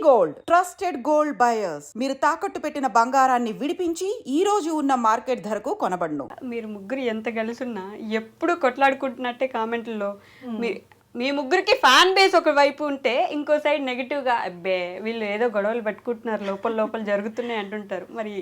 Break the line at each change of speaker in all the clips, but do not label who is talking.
Gold trusted gold buyers మీరు తాకట్టు పెట్టిన బంగారాన్ని విడిపించి ఈ రోజు ఉన్న మార్కెట్ ధరకు కొనబడును.
మీరు ముగ్గురు ఎంత కలిసున్నా ఎప్పుడు కొట్లాడుకుంటున్నట్టే కామెంట్లలో మీ ముగ్గురికి ఫ్యాన్ బేస్ ఒక వైపు ఉంటే ఇంకో సైడ్ నెగిటివ్గా అబ్బే వీళ్ళు ఏదో గొడవలు పెట్టుకుంటున్నారు లోపల లోపల జరుగుతున్నాయి అంటుంటారు. మరి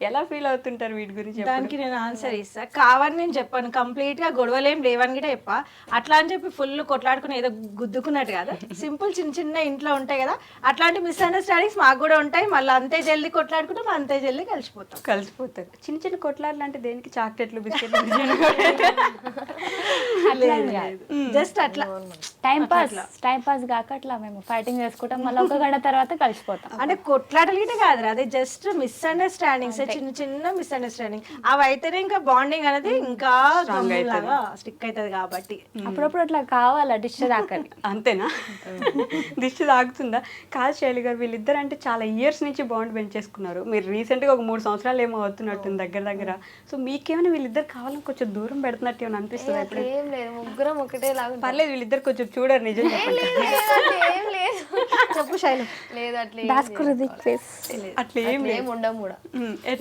ఎలా ఫీల్ అవుతుంటారు వీటి గురించి?
దానికి నేను ఆన్సర్ ఇస్తా. కావని నేను చెప్పాను, కంప్లీట్ గా గొడవలేం లేవని కూడా చెప్పా. అట్లా అని చెప్పి ఫుల్ కొట్లాడుకుని ఏదో గుద్దుకున్నట్టు కదా, సింపుల్ చిన్న చిన్న ఇంట్లో ఉంటాయి కదా, అట్లాంటి మిస్అండర్స్టాండింగ్స్ మాకు కూడా ఉంటాయి. మళ్ళీ అంతే జల్దీ కొట్లాడుకుంటాం, అంతే జల్దీ కలిసిపోతారు.
చిన్న చిన్న కొట్లాడలు అంటే దేనికి? చాక్లెట్లు బిస్కెట్లు
జస్ట్ అట్లా
టైం పాస్ కాక అట్లా మేము ఫైటింగ్ చేసుకుంటాం, మళ్ళీ ఒక గంట తర్వాత కలిసిపోతాం.
అంటే కొట్లాటలు గిట్ట కాదు, అదే జస్ట్ మిస్అండర్స్టాండింగ్స్, చిన్న చిన్న మిస్అండర్స్టాండింగ్. అవి అయితేనే ఇంకా బాండింగ్ అనేది ఇంకా స్టిక్ అవుతుంది. కాబట్టి
అప్పుడప్పుడు అట్లా కావాలా డిష్ తాకండి.
అంతేనా? దిష్టి తాగుతుందా? కాదు శైలి గారు, వీళ్ళిద్దరు అంటే చాలా ఇయర్స్ నుంచి బాండ్ పెంచేసుకున్నారు. మీరు రీసెంట్గా ఒక 3 సంవత్సరాలు ఏమో అవుతున్నట్టుంది దగ్గర. సో మీకేమైనా వీళ్ళిద్దరు కావాలని కొంచెం దూరం పెడుతున్నట్టు ఏమైనా అనిపిస్తుంది? ఎప్పుడు
ఏం లేదు, ముగ్గురం ఒకటే లాగా.
పర్లేదు, వీళ్ళిద్దరు కొంచెం చూడరు నిజం చెప్పండి.
ఏం లేదు,
చెప్పు శైలు.
లేదు
అట్లా ఏం
ఉండము కూడా.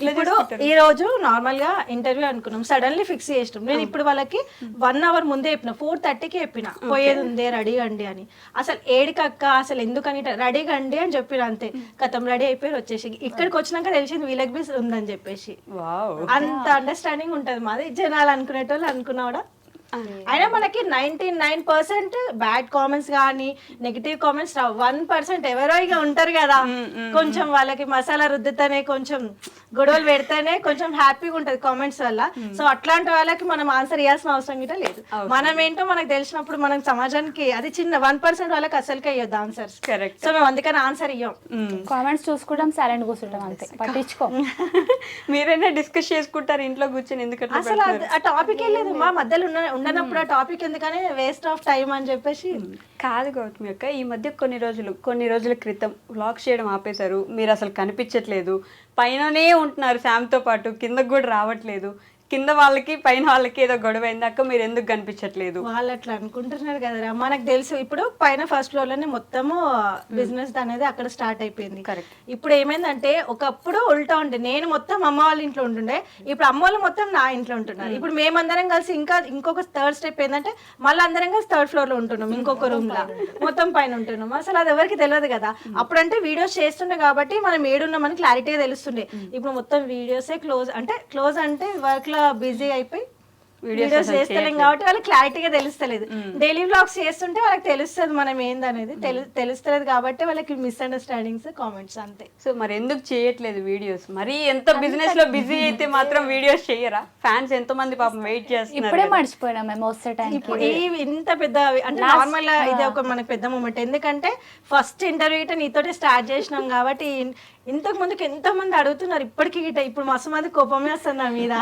ఇప్పుడు ఈ రోజు నార్మల్ గా ఇంటర్వ్యూ అనుకున్నాం, సడన్లీ ఫిక్స్ చేసినాం. నేను ఇప్పుడు వాళ్ళకి 1 hour ముందే చెప్పిన, 4:30కి చెప్పిన పోయేది ఉందే రెడీ అండి అని. అసలు ఏడికక్క అసలు ఎందుకని రెడీ అండి అని చెప్పిన, అంతే కథం రెడీ అయిపోయి వచ్చేసి. ఇక్కడికి వచ్చినాక తెలిసింది వీళ్ళకి బి ఉందని చెప్పేసి. అంత అండర్స్టాండింగ్ ఉంటది మాది. జనాలు అనుకునేటోళ్ళు అనుకున్నా కూడా. అయినా మనకి 99% బ్యాడ్ కామెంట్స్ కానీ నెగిటివ్ కామెంట్స్ రావు. 1% ఎవరో ఇక ఉంటారు కదా, కొంచెం వాళ్ళకి మసాలా రుద్దుతనే, కొంచెం గొడవలు పెడితేనే కొంచెం హ్యాపీగా ఉంటది కామెంట్స్ వల్ల. సో అట్లాంటి వాళ్ళకి మనం ఆన్సర్ ఇవ్వాల్సిన అవసరం గిట్ట లేదు. మనం ఏంటో మనకు తెలిసినప్పుడు మనం సమాజానికి అది చిన్న 1% వాళ్ళకి అసలుకే ఇవ్వద్దు ఆన్సర్స్. సో మేము అందుకని ఆన్సర్ ఇవ్వం.
కామెంట్స్ చూసుకుంటాం, సైలెంట్ కూర్చుంటాం, అంతే, పట్టించుకో.
మీరైనా డిస్కస్ చేసుకుంటారు ఇంట్లో కూర్చొని? ఎందుకంటే
అసలు ఆ టాపిక్ ఏ లేదు మా మధ్యలో ఉండనప్పుడు, ఆ టాపిక్ ఎందుకని వేస్ట్ ఆఫ్ టైం అని చెప్పేసి.
కాదు గౌతమి అక్క, ఈ మధ్య కొన్ని రోజుల క్రితం వ్లాగ్స్ చేయడం ఆపేశారు. మీరు అసలు కనిపించట్లేదు, పైననే ఉంటున్నారు శామ్తో పాటు, కిందకు కూడా రావట్లేదు. కింద వాళ్ళకి పైన వాళ్ళకి ఏదో గొడవ అయింది అక్క, మీరు ఎందుకు కనిపించట్లేదు?
వాళ్ళు అట్లా అనుకుంటున్నారు కదరా, మనకు తెలుసు. ఇప్పుడు పైన ఫస్ట్ ఫ్లోర్ లోనే మొత్తము బిజినెస్ అనేది అక్కడ స్టార్ట్ అయిపోయింది.
కరెక్ట్.
ఇప్పుడు ఏమైందంటే ఒకప్పుడు ఉల్టా ఉండే, నేను మొత్తం అమ్మ వాళ్ళ ఇంట్లో ఉంటుండే, ఇప్పుడు అమ్మ వాళ్ళు మొత్తం నా ఇంట్లో ఉంటున్నారు. ఇప్పుడు మేమందరం కలిసి ఇంకొక థర్డ్ స్టెప్ ఏంటంటే మళ్ళీ అందరం కలిసి 3rd floor లో ఉంటున్నాం, ఇంకొక రూమ్ లా మొత్తం పైన ఉంటున్నాం. అసలు అది ఎవరికి తెలియదు కదా. అప్పుడంటే వీడియోస్ చేస్తుండే కాబట్టి మనం ఏడున్నామని క్లారిటీగా తెలుస్తుండే. ఇప్పుడు మొత్తం వీడియోసే క్లోజ్ అంటే వర్క్ లో బిజీ అయిపోయి వీడియోస్ చేస్తలేం కాబట్టి వాళ్ళకి క్లారిటీగా తెలుస్తలేదు. డైలీ వ్లాగ్స్ చేస్తుంటే వాళ్ళకి తెలుస్తుంది మనం ఏందనేది, తెలుస్తలేదు కాబట్టి వాళ్ళకి మిస్అండర్స్టాండింగ్స్, కామెంట్స్, అంతే.
సో మరి ఎందుకు చేయట్లేదు వీడియోస్? మరి ఎంత బిజినెస్ లో బిజీ అయితే మాత్రం వీడియోస్ చేయరా? ఫ్యాన్స్ ఎంతో మంది పాపం వెయిట్ చేస్తున్నారు.
ఇప్పుడే మర్చిపోయినా మేము వస్తే టైం.
ఇప్పుడు ఇంత పెద్ద అంటే నార్మల్ ఇది ఒక మనకి పెద్ద మూమెంట్. ఎందుకంటే ఫస్ట్ ఇంటర్వ్యూ నీతోటే స్టార్ట్ చేసినాం కాబట్టి. ఇంతకు ముందుకు ఎంతో మంది అడుగుతున్నారు ఇప్పటికి గిట. ఇప్పుడు మస్తు మంది కోపమే వస్తుంది నా మీద,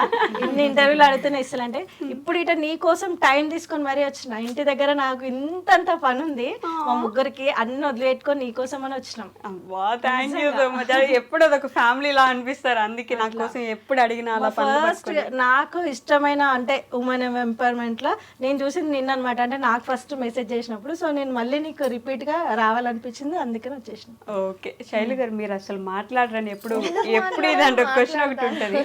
ఇన్ని ఇంటర్వ్యూలు అడుగుతున్నా ఇస్తలు అంటే. ఇప్పుడు ఇట నీ కోసం టైం తీసుకొని మరీ వచ్చిన. ఇంటి దగ్గర నాకు ఇంతంత పని ఉంది, మా ముగ్గురికి అన్ని వదిలిపెట్టుకొని నీ కోసం అని వచ్చినాం.
Thank you so much. ఎప్పుడు అదొక ఫ్యామిలీ లా అనిపిస్తారు, అందుకే నా కోసం ఎప్పుడు అడిగినా.
ఫస్ట్ నాకు ఇష్టమైన అంటే ఉమెన్ ఎంపవర్మెంట్ లో నేను చూసింది నిన్న అనమాట. అంటే నాకు ఫస్ట్ మెసేజ్ చేసినప్పుడు, సో నేను మళ్ళీ నీకు రిపీట్ గా రావాలనిపించింది, అందుకని వచ్చేసిన.
ఓకే శైలు గారు, మీరు అసలు మాట్లాడరని ఎప్పుడు ఇదంటే క్వశ్చన్ ఒకటి ఉంటుంది.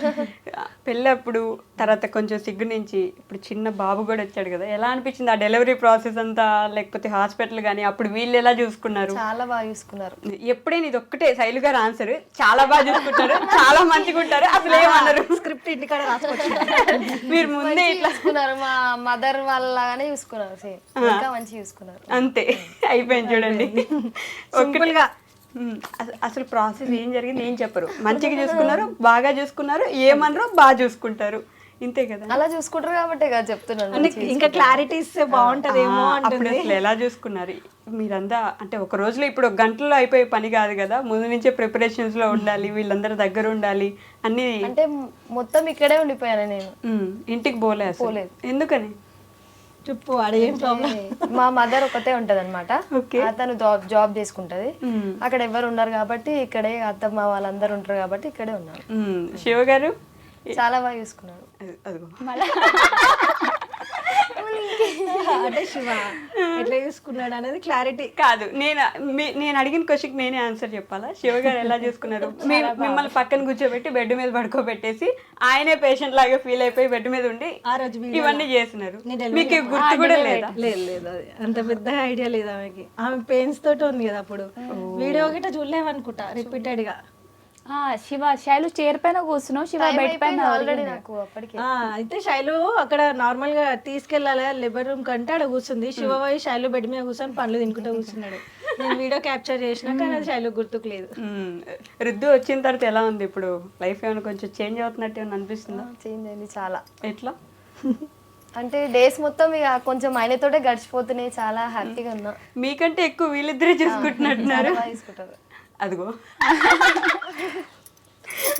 పెళ్ళప్పుడు తర్వాత కొంచెం సిగ్గు నుంచి ఇప్పుడు చిన్న బాబు కూడా వచ్చాడు కదా, ఎలా అనిపించింది ఆ డెలివరీ ప్రాసెస్ అంతా? లేకపోతే హాస్పిటల్ కానీ అప్పుడు వీళ్ళు ఎలా చూసుకున్నారు?
చాలా బాగా చూసుకున్నారు.
ఎప్పుడైనా ఇది ఒక్కటే శైలు గారు ఆన్సర్, చాలా బాగా చూసుకుంటారు, చాలా మంచిగా ఉంటారు, అసలు ఏమన్నారు?
స్క్రిప్ట్ ఇంటికాడ రాసుకోవచ్చు.
మీరు ముందే ఇట్లా
చూసుకున్నారు, మా మదర్ వాళ్ళగానే చూసుకున్నారు, సేమ్ ఇంకా మంచిగా చూసుకున్నారు.
అంతే అయిపోయింది చూడండి.
సింపుల్ గా
అసలు ప్రాసెస్ ఏం జరిగింది ఏం చెప్పరు, మంచిగా చూసుకున్నారు, బాగా చూసుకున్నారు, ఏమన్నారు బాగా చూసుకుంటారు, ఇంతే కదా.
అలా చూసుకుంటారు కాబట్టి కదా చెప్తున్నాను.
ఇంకా క్లారిటీ ఇస్తే బాగుంటదేమో.
అప్పుడు అసలు ఎలా చూసుకున్నారు మీరంతా? అంటే ఒక రోజులో ఇప్పుడు ఒక గంటలో అయిపోయే పని కాదు కదా, ముందు నుంచే ప్రిపరేషన్స్ లో ఉండాలి, వీళ్ళందరూ దగ్గర ఉండాలి అన్ని.
అంటే మొత్తం ఇక్కడే ఉండిపోయాను నేను,
ఇంటికి పోలేదు. ఎందుకని
చెప్పు, అదేం ప్రాబ్లం?
మా మదర్ ఒకతే ఉంటది అనమాట, అతను జాబ్ చేసుకుంటది. అక్కడ ఎవరు ఉన్నారు కాబట్టి ఇక్కడే, అత్తమ్మ వాళ్ళందరూ ఉంటారు కాబట్టి ఇక్కడే ఉన్నారు.
శివ గారు
చాలా బాగా చూసుకున్నాడు.
అంటే శివ ఎట్లా చూసుకున్నాడు అనేది క్లారిటీ.
కాదు, నేను అడిగిన క్వశ్చన్కి నేనే ఆన్సర్ చెప్పాలా? శివ గారు ఎలా చేసుకున్నారు? మిమ్మల్ని పక్కన కూర్చోబెట్టి బెడ్ మీద పడుకోబెట్టేసి ఆయనే పేషెంట్ లాగా ఫీల్ అయిపోయి బెడ్ మీద ఉండి
ఆ రోజు
ఇవన్నీ చేస్తున్నారు. మీకు గుర్తు కూడా లేదా?
లేదు అది అంత పెద్ద ఐడియా లేదు ఆమెకి. ఆమె పెయిన్స్ తోటి ఉంది కదా అప్పుడు. వీడియో గిట్ట చూడలేమనుకుంటా రిపీటెడ్ గా.
శివ శైలు చైర్ పైన కూర్చున్నావు, శివ బెడ్ పైన
ఆల్రెడీ నాకు అప్పటికి.
అయితే శైలు అక్కడ నార్మల్ గా తీసుకెళ్ళాలి లేబర్ రూమ్ కంటే అక్కడ కూర్చుంది. శివ పోయి శైలు బెడ్ మీద కూర్చొని పండ్లు తినుకుంటూ కూర్చున్నాడు. నేను వీడియో క్యాప్చర్ చేసినా కానీ అది శైలు గుర్తుకు లేదు.
రుద్దు వచ్చిన తర్వాత ఎలా ఉంది ఇప్పుడు? లైఫ్ ఏమైనా కొంచెం చేంజ్ అవుతున్నట్టు ఏమైనా అనిపిస్తుందా?
చేంజ్ అయింది చాలా.
ఎట్లా
అంటే డేస్ మొత్తం ఇక కొంచెం ఆయనతోటే గడిచిపోతున్నాయి. చాలా హ్యాపీగా ఉన్నా.
మీకంటే ఎక్కువ వీళ్ళిద్దరే చూసుకుంటున్నట్టున్నారు.
బాగా తీసుకుంటారు.
అదిగో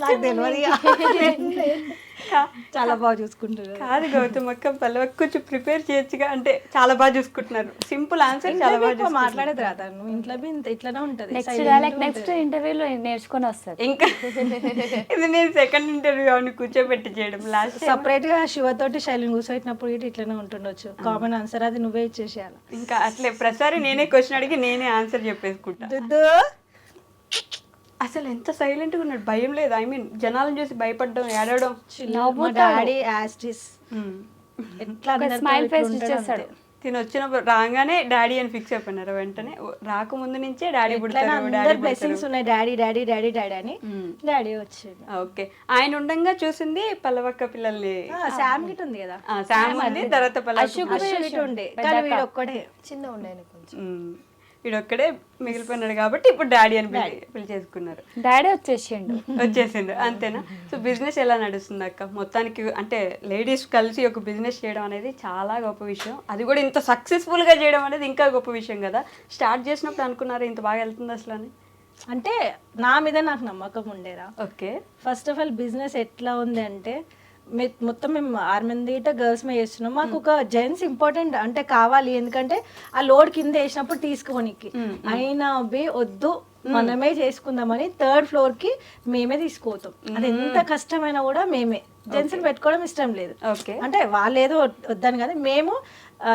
నాకు తెలియదు. చాలా బాగా చూసుకుంటారు.
కాదు గౌతమ్ అక్క, పల్లవి కొంచెం ప్రిపేర్ చేయొచ్చుగా. అంటే చాలా బాగా చూసుకుంటున్నారు. సింపుల్ ఆన్సర్, చాలా బాగా
మాట్లాడేది రాదా? నువ్వు ఇంట్లో ఇట్లానే ఉంటది.
నెక్స్ట్ ఇంటర్వ్యూలో నేర్చుకొని వస్తుంది.
ఇంకా ఇది నేను సెకండ్ ఇంటర్వ్యూ అవును కూర్చోబెట్టి చేయడం. లాస్ట్
సపరేట్ గా శివతోటి శైలిని కూర్చోబెట్టినప్పుడు ఇట్లానే ఉంటుండొచ్చు. కామన్ ఆన్సర్ అది నువ్వే ఇచ్చేసేయాలి.
ఇంకా అట్లే ప్రతిసారి నేనే క్వశ్చన్ అడిగి నేనే ఆన్సర్ చెప్పేసుకుంటా. అసలు ఎంత సైలెంట్గా ఉన్నాడు, భయం లేదు. ఐ మీన్ జనాలను చూసి భయపడడం, ఏడవడం.
మా డాడీ యాస్టిస్ ఎట్లా
స్మైల్ ఫేస్ ఇచ్చేస్తాడు.
తిని వచ్చినప్పుడు రాగానే డాడీ అని ఫిక్స్ అయిపోయినారు. వెంటనే రాకముందు నుంచే డాడీ పుడతారు,
బ్లెస్సింగ్స్ ఉన్నాయి డాడీ డాడీ డాడీ డాడీ అని. డాడీ వచ్చింది.
ఓకే, ఆయన ఉండంగా చూసింది పల్లవక్క పిల్లల్ని.
శామ్ గిట్ ఉంది కదా,
శామ్ ఉంది, తర్వాత
పల్లవి ఉండే కానీ వీడు ఒక్కడే
చిన్న ఉండే కొంచెం.
వీడొక్కడే మిగిలిపోయినాడు కాబట్టి ఇప్పుడు డాడీ అని పిలిచేసుకున్నారు.
డాడీ వచ్చేసిండు
అంతేనా? సో బిజినెస్ ఎలా నడుస్తుంది అక్క మొత్తానికి? అంటే లేడీస్ కలిసి ఒక బిజినెస్ చేయడం అనేది చాలా గొప్ప విషయం. అది కూడా ఇంత సక్సెస్ఫుల్ గా చేయడం అనేది ఇంకా గొప్ప విషయం కదా. స్టార్ట్ చేసినప్పుడు అనుకున్నారు ఇంత బాగా వెళ్తుంది అసలు అని?
అంటే నా మీద నాకు నమ్మకం ఉండేరా.
Okay,
first of all business ఎట్లా ఉంది అంటే మొత్తం మేము 6 మంది గర్ల్స్ మీద చేస్తున్నాం. మాకు ఒక జెంట్స్ ఇంపార్టెంట్ అంటే కావాలి, ఎందుకంటే ఆ లోడ్ కింద వేసినప్పుడు తీసుకోనికి. అయినా వద్దు మనమే చేసుకుందామని 3rd ఫ్లోర్ కి మేమే తీసుకోతాం. అది ఎంత కష్టమైనా కూడా మేమే. జెంట్స్ పెట్టుకోవడం ఇష్టం లేదు. అంటే వాళ్ళు ఏదో వద్దని కదా, మేము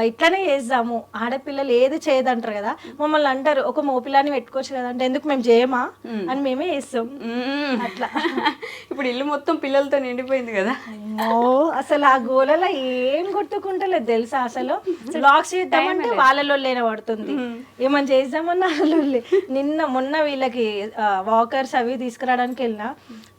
ఇట్లానే చేద్దాము. ఆడపిల్లలు ఏది చేయదంటారు కదా, మమ్మల్ని అంటారు ఒక మోపిల్లాని పెట్టుకోవచ్చు కదా అంటే ఎందుకు మేము చేయమా అని మేమే చేస్తాం. అట్లా
ఇప్పుడు ఇల్లు మొత్తం పిల్లలతో నిండిపోయింది కదా.
అసలు ఆ గోలలో ఏం కొట్టుకుంటలేదు తెలుసా. అసలు బ్లాగ్స్ చేద్దామంటే వాళ్ళలో లేన పడుతుంది, ఏమని చేద్దామన్నా వాళ్ళే. మొన్న వీళ్ళకి వాకర్స్ అవి తీసుకురావడానికి వెళ్ళినా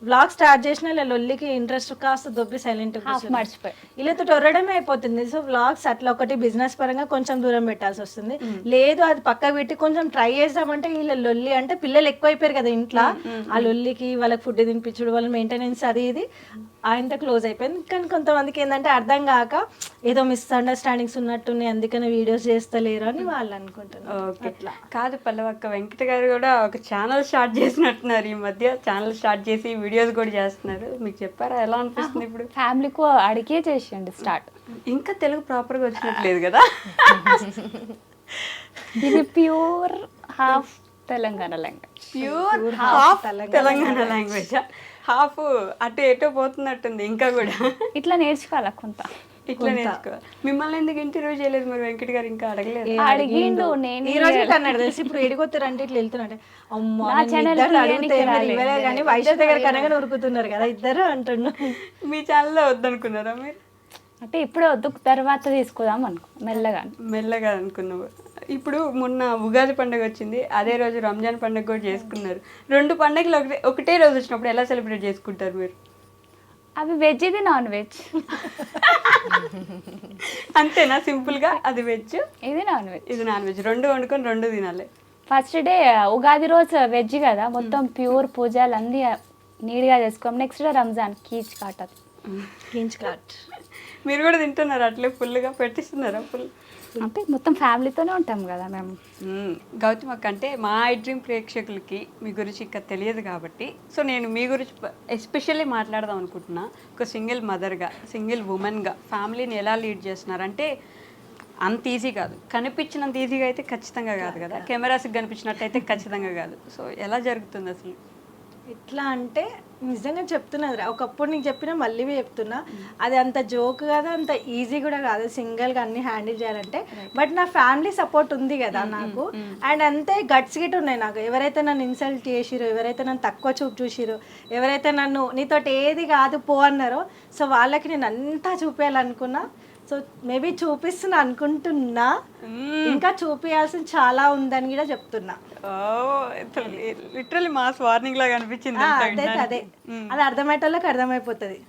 బ్లాగ్ స్టార్ట్ చేసిన ఇలా లొల్లికి ఇంట్రెస్ట్ కాస్త దొబ్బి సైలెంట్
మర్చిపోయి
వీళ్ళతో టొర్రడమే అయిపోతుంది. సో బ్లాగ్స్ అట్లా ఒకటి బిజినెస్ పరంగా కొంచెం దూరం పెట్టాల్సి వస్తుంది. లేదు అది పక్క పెట్టి కొంచెం ట్రై చేద్దామంటే వీళ్ళ లొల్లి అంటే పిల్లలు ఎక్కువైపోయారు కదా ఇంట్లో, ఆ లొల్లికి వాళ్ళకి ఫుడ్ తినిపించడం, వాళ్ళ మెయింటెనెన్స్ అది ఇది ఆయనతో క్లోజ్ అయిపోయింది. కానీ కొంతమందికి ఏంటంటే అర్థం కాక ఏదో మిస్అండర్స్టాండింగ్స్ ఉన్నట్టున్నాయి అందుకని వీడియోస్ చేస్తలేరు అని వాళ్ళు అనుకుంటున్నారు.
అట్లా కాదు పల్లవక్క, వెంకట గారు కూడా ఒక ఛానల్ స్టార్ట్ చేసినట్టున్నారు ఈ మధ్య. ఛానల్ స్టార్ట్ చేసి వీడియోస్ కూడా చేస్తున్నారు. మీకు చెప్పారా ఎలా అనిపిస్తుంది ఇప్పుడు?
ఫ్యామిలీకు అడిగే చేసేయండి స్టార్ట్.
ఇంకా తెలుగు ప్రాపర్గా వచ్చినట్లేదు కదా.
ఇది pure half Telangana language.
Pure half Telangana language, half అటు ఎటో పోతున్నట్టుంది. ఇంకా కూడా
ఇట్లా నేర్చుకోవాలా కొంత.
ఇట్లా నేర్చుకోవాలి. మిమ్మల్ని ఎందుకు ఇంటర్వ్యూ చేయలేదు మరి వెంకట్ గారు? ఇంకా అడగలేదు?
అడిగిండు. నేను
ఈ రోజు అన్నాడు తెలిసి ఇప్పుడు ఎడిగొత్తారంటే ఇట్లా వెళ్తున్నట్టే అమ్మా ఇవ్వలేదు కానీ వైశ్య దగ్గర కనగా ఉరుకుతున్నారు కదా ఇద్దరు అంటున్నా.
మీ ఛానల్లో వద్దనుకున్నారా మీరు?
అంటే ఇప్పుడు వద్దు, తర్వాత తీసుకుందాం మెల్లగా
అనుకున్నావు. ఇప్పుడు మొన్న ఉగాది పండుగ వచ్చింది, అదే రోజు రంజాన్ పండుగ కూడా చేసుకున్నారు. 2 పండుగలు ఒకటే రోజు వచ్చినప్పుడు ఎలా సెలబ్రేట్ చేసుకుంటారు మీరు?
అవి వెజ్, ఇది నాన్ వెజ్.
అంతేనా? సింపుల్ గా అది వెజ్,
ఇది నాన్ వెజ్.
ఇది నాన్ వెజ్, 2 వండుకొని 2 తినాలి.
ఫస్ట్ డే ఉగాది రోజు వెజ్ కదా, మొత్తం ప్యూర్ పూజలు అన్నీ నీట్గా చేసుకోం. నెక్స్ట్ డే రంజాన్ కీచ్ కాట్.
మీరు కూడా తింటున్నారు అట్లే ఫుల్గా పెట్టిస్తున్నారా? ఫుల్
అంటే మొత్తం ఫ్యామిలీతోనే ఉంటాం కదా మేము.
గౌతమ్ అక్క, అంటే మా ఐ డ్రీమ్ ప్రేక్షకులకి మీ గురించి ఇంకా తెలియదు కాబట్టి సో నేను మీ గురించి ఎస్పెషల్లీ మాట్లాడదాం అనుకుంటున్నా. ఒక సింగిల్ మదర్గా, సింగిల్ ఉమెన్గా ఫ్యామిలీని ఎలా లీడ్ చేస్తున్నారంటే అంత ఈజీ కాదు. కనిపించినంత ఈజీగా అయితే ఖచ్చితంగా కాదు కదా, కెమెరాస్కి కనిపించినట్టు అయితే ఖచ్చితంగా కాదు. సో ఎలా జరుగుతుంది అసలు?
ఎట్లా అంటే నిజంగా చెప్తున్నది ఒకప్పుడు నీకు చెప్పినా మళ్ళీ చెప్తున్నా, అది అంత జోక్ కాదు, అంత ఈజీ కూడా కాదు సింగిల్గా అన్ని హ్యాండిల్ చేయాలంటే. బట్ నా ఫ్యామిలీ సపోర్ట్ ఉంది కదా నాకు, అండ్ అంతే గట్స్ గిట్ ఉన్నాయి నాకు. ఎవరైతే నన్ను ఇన్సల్ట్ చేసిరో, ఎవరైతే నన్ను తక్కువ చూపు చూసిరో, ఎవరైతే నన్ను నీతోటి ఏది కాదు పో అన్నారో, సో వాళ్ళకి నేను అంతా చూపించాలనుకున్నా. సో మేబీ చూపిస్తున్నా అనుకుంటున్నా, ఇంకా చూపించాల్సింది చాలా ఉందని కూడా చెప్తున్నా.
లిటరల్లీ మాస్ వార్నింగ్ లాగా అనిపించింది.
అదే అదే అది అర్థమయ్యేటోళ్ళకి అర్థమైపోతుంది.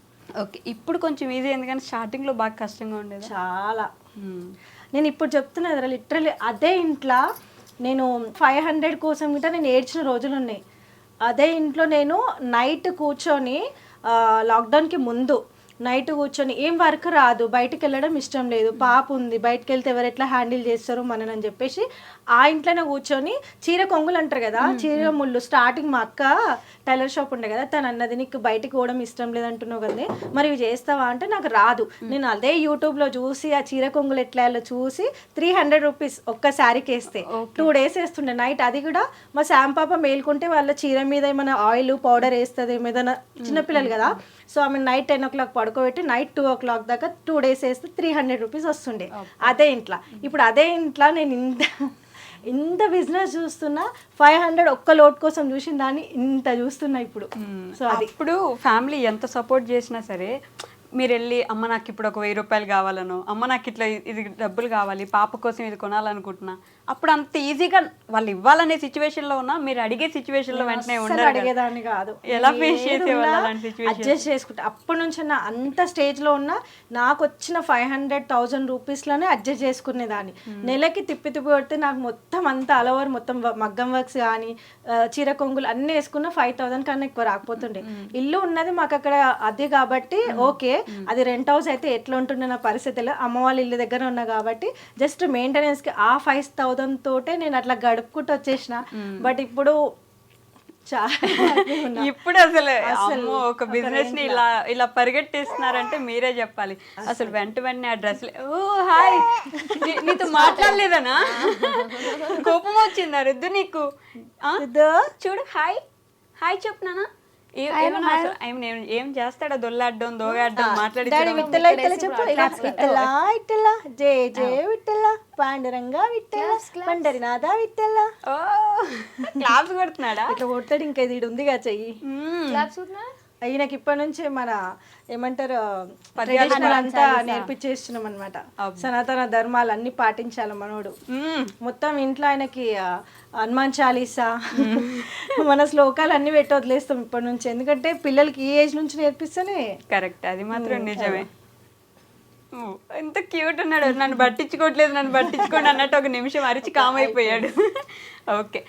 ఓకే, ఇప్పుడు కొంచెం ఈజీ ఎందుకంటే స్టార్టింగ్ లో బాగా కష్టంగా ఉండేది
చాలా. నేను ఇప్పుడు చెప్తున్నా కదా, లిటరల్లీ అదే ఇంట్లో నేను 500 కోసం గిట్ట నేను ఏడ్చిన రోజులు ఉన్నాయి. అదే ఇంట్లో నేను నైట్ కూర్చొని లాక్డౌన్కి ముందు నైట్ కూర్చొని ఏం వర్క్ రాదు, బయటకు వెళ్ళడం ఇష్టం లేదు, పాప ఉంది, బయటకు వెళ్తే ఎవరు ఎట్లా హ్యాండిల్ చేస్తారో మనని చెప్పేసి ఆ ఇంట్లోనే కూర్చొని చీర కొంగులు అంటారు కదా, చీర ముళ్ళు. స్టార్టింగ్ మా అక్క టైలర్ షాప్ ఉండే కదా, తను అన్నది నీకు బయటకు పోవడం ఇష్టం లేదంటున్నావు కదా, మరి ఇవి చేస్తావా అంటే నాకు రాదు. నేను అదే యూట్యూబ్లో చూసి ఆ చీర కొంగులు ఎట్లా చూసి 300 రూపీస్ ఒక్క శారీకి వేస్తే 2 days వేస్తుండే నైట్. అది కూడా మా శామ్ పాప మేల్కుంటే వాళ్ళ చీర మీద ఏమైనా ఆయిల్ పౌడర్ వేస్తుంది, ఏదైనా చిన్నపిల్లలు కదా, సో ఆమె నైట్ 10 o'clock పడుకోబెట్టి నైట్ 2 o'clock దాకా 2 days వేస్తే 300 రూపీస్ వస్తుండే అదే ఇంట్లో. ఇప్పుడు అదే ఇంట్లో నేను ఇంత బిజినెస్ చూస్తున్నా, 500 ఒక్క లోడ్ కోసం చూసిన దాన్ని ఇంత చూస్తున్నా ఇప్పుడు. సో అది
ఇప్పుడు ఫ్యామిలీ ఎంత సపోర్ట్ చేసినా సరే, మీరు వెళ్ళి అమ్మ నాకు ఇప్పుడు ఒక 1000 రూపాయలు కావాలను, అమ్మ నాకు ఇట్లా ఇది డబ్బులు కావాలి, పాప కోసం ఇది కొనాలనుకుంటున్నా, అప్పుడు అంత ఈజీగా వాళ్ళు ఇవ్వాలనే సిచ్యువేషన్ లో ఉన్నా మీరు అడిగే సిచ్యువేషన్ లో వెంటనే ఉండరు.
అడిగేదాన్ని కాదు,
ఎలా ఫేస్ చేసేవాళ్ళు అలాంటి సిచ్యువేషన్?
అడ్జస్ట్ చేసుకుంటా. అప్పటి నుంచి నా అంత స్టేజ్ లో ఉన్నా నాకు వచ్చిన 500,000 రూపీస్ లోనే అడ్జస్ట్ చేసుకునేదాన్ని. నెలకి తిప్పి కొడితే నాకు మొత్తం అంతా ఆల్ ఓవర్ మొత్తం మగ్గం వర్క్స్ కానీ చీర కొంగులు అన్ని వేసుకున్న 5,000 కన్నా ఎక్కువ రాకపోతుండే. ఇల్లు ఉన్నది మాకు అక్కడ అది కాబట్టి ఓకే, అది రెంట్ హౌస్ అయితే ఎట్లా ఉంటుండే నా పరిస్థితిలో, అమ్మ వాళ్ళ ఇల్లు దగ్గర ఉన్నా కాబట్టి జస్ట్ మెయింటెనెన్స్ కి ఆ 5,000 తోటే నేను అట్లా గడుపుకుంటూ వచ్చేసిన. బట్ ఇప్పుడు
ఇప్పుడు అసలు అమ్మో ఒక బిజినెస్ ని ఇలా పరిగెట్టేస్తున్నారంటే మీరే చెప్పాలి. అసలు వెంటనే ఆ డ్రెస్ ఓ హాయ్ నీతో మాట్లాడలేదనా, కోపం వచ్చిందా రుద్దు నీకు? చూడు హాయ్ హాయ్ చెప్తున్నానా, ఏం చేస్తాడా, దొల్లాడ్డం దోగాడ్డం మాట్లాడి
జయ జయ విట్టల పాండురంగా విట్టల పండరినాథ విట్టల
క్లాప్స్ కొడుతున్నాడా?
ఇట్లా కొడతాడు. ఇంకా ఇది ఉందిగా చెయ్యి. ఈయనకి ఇప్పటి నుంచే మన ఏమంటారు ట్రెడిషనల్ అంతా నేర్పించేస్తున్నాం అనమాట. సనాతన ధర్మాలు అన్ని పాటించాలి మనోడు. మొత్తం ఇంట్లో ఆయనకి హనుమాన్ చాలీసా మన శ్లోకాలు అన్ని పెట్టి వదిలేస్తాం ఇప్పటి నుంచి, ఎందుకంటే పిల్లలకి ఈ ఏజ్ నుంచి నేర్పిస్తేనే
కరెక్ట్. అది మాత్రం నిజమే. ఎంత క్యూట్ ఉన్నాడు, నన్ను పట్టించుకోవట్లేదు నన్ను పట్టించుకోండి అన్నట్టు ఒక నిమిషం అరిచి కామ్ అయిపోయాడు. ఓకే.